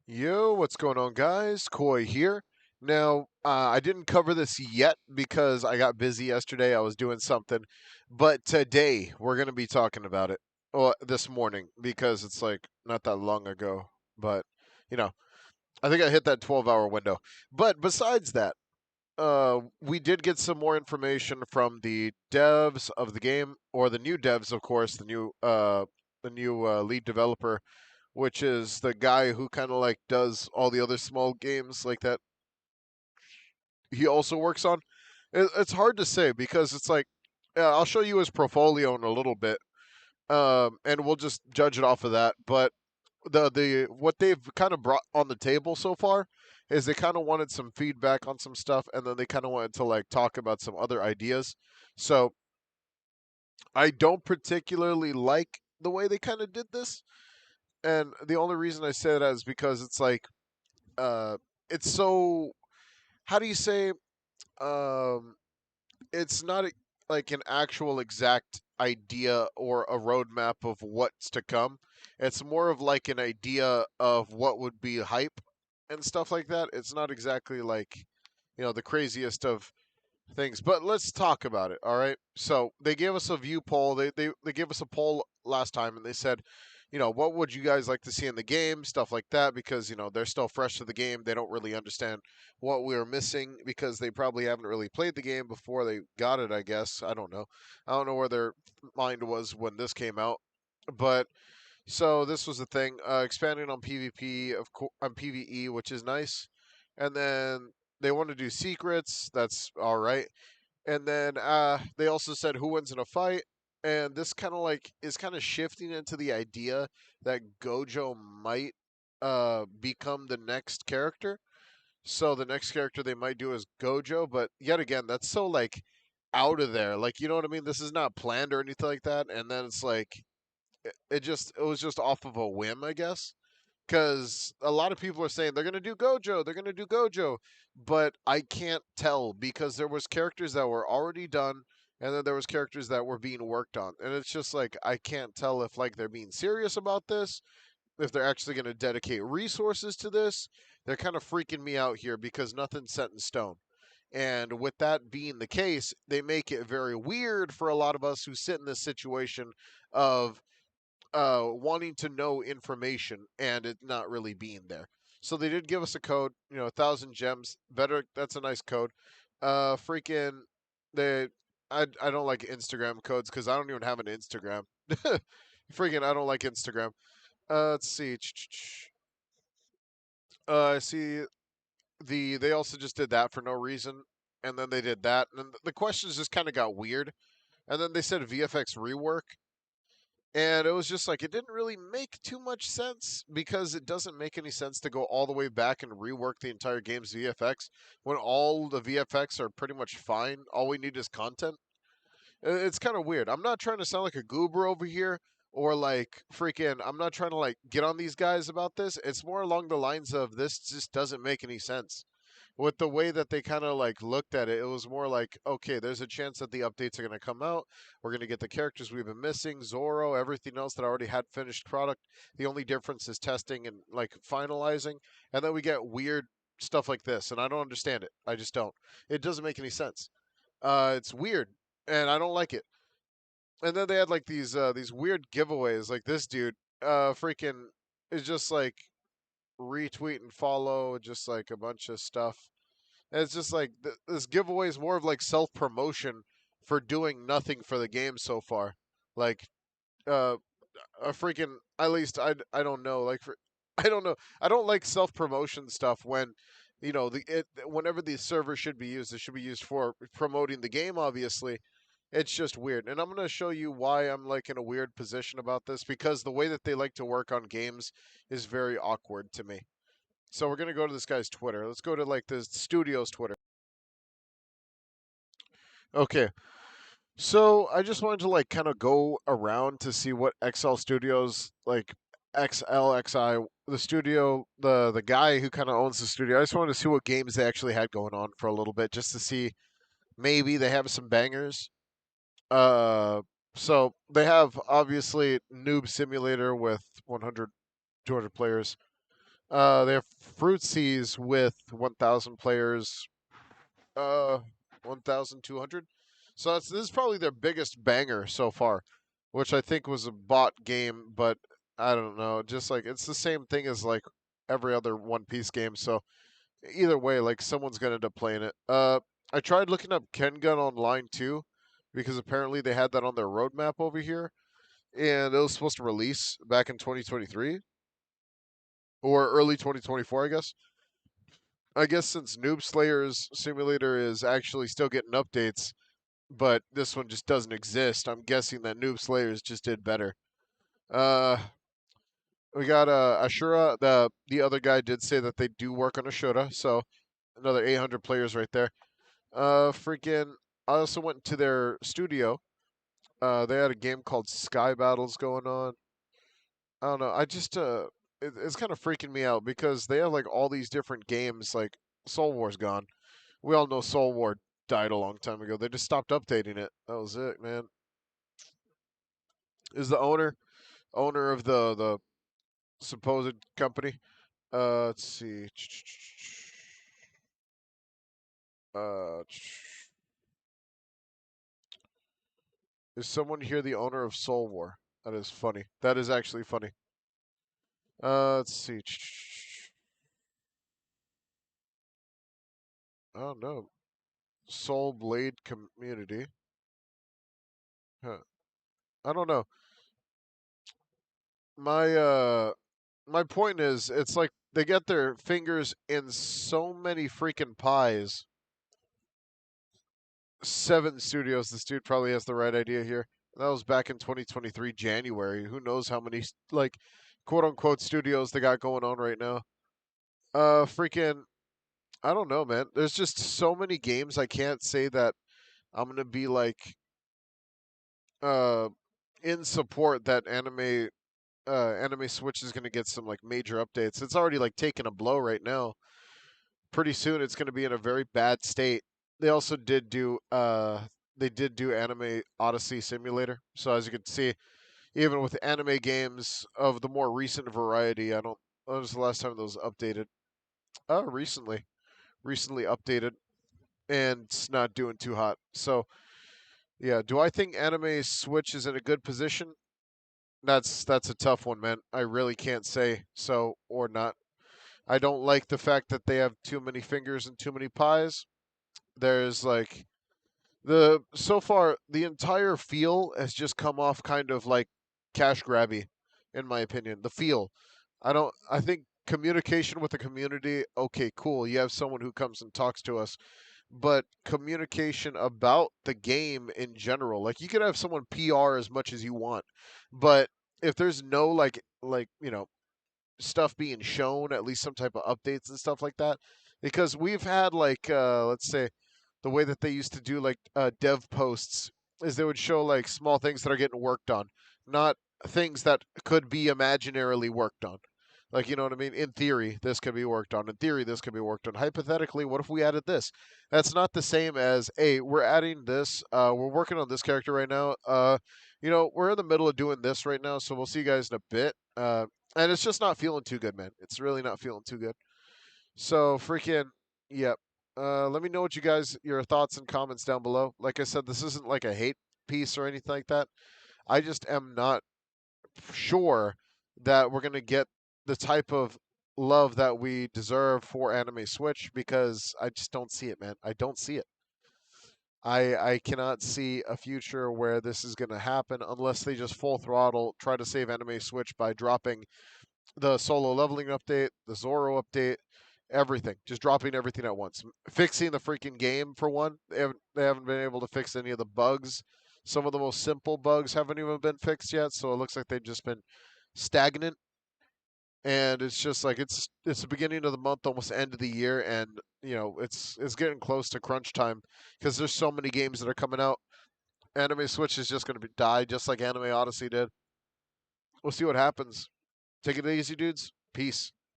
Yo, what's going on, guys? Koi here. Now, I didn't cover this yet because I got busy yesterday. I was doing something, but today we're going to be talking about it. Well, this morning because it's like not that long ago, but you know, I think I hit that 12-hour window. But besides that, we did get some more information from the devs of the game, or the new devs, of course, the new lead developer, which is the guy who kind of like does all the other small games like that he also works on. It's hard to say because it's like, I'll show you his portfolio in a little bit, and we'll just judge it off of that. But the what they've kind of brought on the table so far is they kind of wanted some feedback on some stuff, and then they kind of wanted to like talk about some other ideas. So I don't particularly like the way they kind of did this, and the only reason I say that is because it's like, uh, it's so, how do you say, um, it's not like an actual exact idea or a roadmap of what's to come. It's more of like an idea of what would be hype and stuff like that. It's not exactly like, the craziest of things. But let's talk about it. All right. So they gave us a view poll. They gave us a poll last time, and they said, what would you guys like to see in the game, stuff like that, because they're still fresh to the game. They don't really understand what we were missing because they probably haven't really played the game before they got it. I guess I don't know. I don't know where their mind was when this came out, but. So this was the thing, expanding on PvP on PvE, which is nice, and then they want to do secrets. That's all right. And then they also said who wins in a fight, and this kind of like is kind of shifting into the idea that Gojo might become the next character. So the next character they might do is Gojo, but yet again, that's so like out of there. Like, you know what I mean? This is not planned or anything like that. And then it's like it was just off of a whim, I guess, because a lot of people are saying they're gonna do Gojo, they're gonna do Gojo, but I can't tell because there was characters that were already done, and then there was characters that were being worked on, and it's just like I can't tell if like they're being serious about this, if they're actually gonna dedicate resources to this. They're kind of freaking me out here because nothing's set in stone. And with that being the case, they make it very weird for a lot of us who sit in this situation of wanting to know information and it not really being there. So they did give us a code, 1,000 gems. Better, that's a nice code. Freaking, they, I don't like Instagram codes because I don't even have an Instagram. Freaking, I don't like Instagram. Let's see. I see they also just did that for no reason, and then they did that, and then the questions just kind of got weird, and then they said VFX rework. And it was just like, it didn't really make too much sense because it doesn't make any sense to go all the way back and rework the entire game's VFX when all the VFX are pretty much fine. All we need is content. It's kind of weird. I'm not trying to sound like a goober over here or like freaking, I'm not trying to like get on these guys about this. It's more along the lines of this just doesn't make any sense with the way that they kind of like looked at it. It was more like, okay, there's a chance that the updates are going to come out. We're going to get the characters we've been missing, Zoro, everything else that already had finished product. The only difference is testing and like finalizing, and then we get weird stuff like this, and I don't understand it. I just don't. It doesn't make any sense. It's weird, and I don't like it. And then they had like these weird giveaways, like this dude, freaking is just like retweet and follow, just like a bunch of stuff. And it's just like this giveaway is more of like self promotion for doing nothing for the game so far. Like, uh, a freaking, at least I don't know. Like for I don't know. I don't like self promotion stuff when whenever the server should be used, it should be used for promoting the game. Obviously, it's just weird. And I'm gonna show you why I'm like in a weird position about this because the way that they like to work on games is very awkward to me. So we're gonna go to this guy's Twitter. Let's go to like the studio's Twitter. Okay, so I just wanted to like kind of go around to see what XL Studios, like XLXI, the studio, the guy who kind of owns the studio. I just wanted to see what games they actually had going on for a little bit, just to see maybe they have some bangers. Uh, so they have obviously Noob Simulator with 100, 200 players. They have Fruit Seas with 1,000 players, uh, 1,200. So this is probably their biggest banger so far, which I think was a bot game, but I don't know. Just like it's the same thing as like every other One Piece game. So either way, like someone's gonna end up playing it. I tried looking up Kengun Online too, because apparently they had that on their roadmap over here, and it was supposed to release back in 2023 or early 2024, I guess. I guess since Noob Slayer's simulator is actually still getting updates, but this one just doesn't exist, I'm guessing that Noob Slayers just did better. Uh, we got Ashura. The other guy did say that they do work on Ashura, so another 800 players right there. Freaking! I also went to their studio. They had a game called Sky Battles going on. I don't know. It's kind of freaking me out because they have like all these different games. Like Soul War's gone. We all know Soul War died a long time ago. They just stopped updating it. That was it, man. Is the owner of the supposed company? Let's see. Uh, is someone here the owner of Soul War? That is funny. That is actually funny. Let's see. I don't know. Soul Blade community. Huh. I don't know. My my point is it's like they get their fingers in so many freaking pies. 7 studios. This dude probably has the right idea here. That was back in 2023 January. Who knows how many like quote unquote studios they got going on right now. Freaking I don't know, man. There's just so many games I can't say that I'm gonna be like uh in support that anime Switch is gonna get some like major updates. It's already like taking a blow right now. Pretty soon it's gonna be in a very bad state. They also did do Anime Odyssey Simulator. So as you can see, even with anime games of the more recent variety, I don't when was the last time those updated? Recently. Recently updated and it's not doing too hot. So yeah, do I think Anime Switch is in a good position? That's a tough one, man. I really can't say so or not. I don't like the fact that they have too many fingers and too many pies. There's like the so far the entire feel has just come off kind of like cash grabby, in my opinion. The feel, I think communication with the community. Okay, cool. You have someone who comes and talks to us, but communication about the game in general. Like you could have someone PR as much as you want, but if there's no like stuff being shown, at least some type of updates and stuff like that, because we've had like let's say the way that they used to do like dev posts is they would show like small things that are getting worked on, not things that could be imaginarily worked on. Like, you know what I mean? In theory, this could be worked on. In theory, this could be worked on. Hypothetically, what if we added this? That's not the same as, hey, we're adding this. We're working on this character right now. We're in the middle of doing this right now, so we'll see you guys in a bit. And it's just not feeling too good, man. It's really not feeling too good. So freaking, yep. Let me know what your thoughts and comments down below. Like I said, this isn't like a hate piece or anything like that. I just am not sure that we're gonna get the type of love that we deserve for Anime Switch because I just don't see it, man. I don't see it. I cannot see a future where this is gonna happen unless they just full throttle try to save Anime Switch by dropping the solo leveling update, the Zoro update, everything, just dropping everything at once, fixing the freaking game for one. They haven't been able to fix any of the bugs. Some of the most simple bugs haven't even been fixed yet, so it looks like they've just been stagnant. And it's just like it's the beginning of the month, almost end of the year, and it's getting close to crunch time because there's so many games that are coming out. Anime Switch is just going to die, just like Anime Odyssey did. We'll see what happens. Take it easy, dudes. Peace.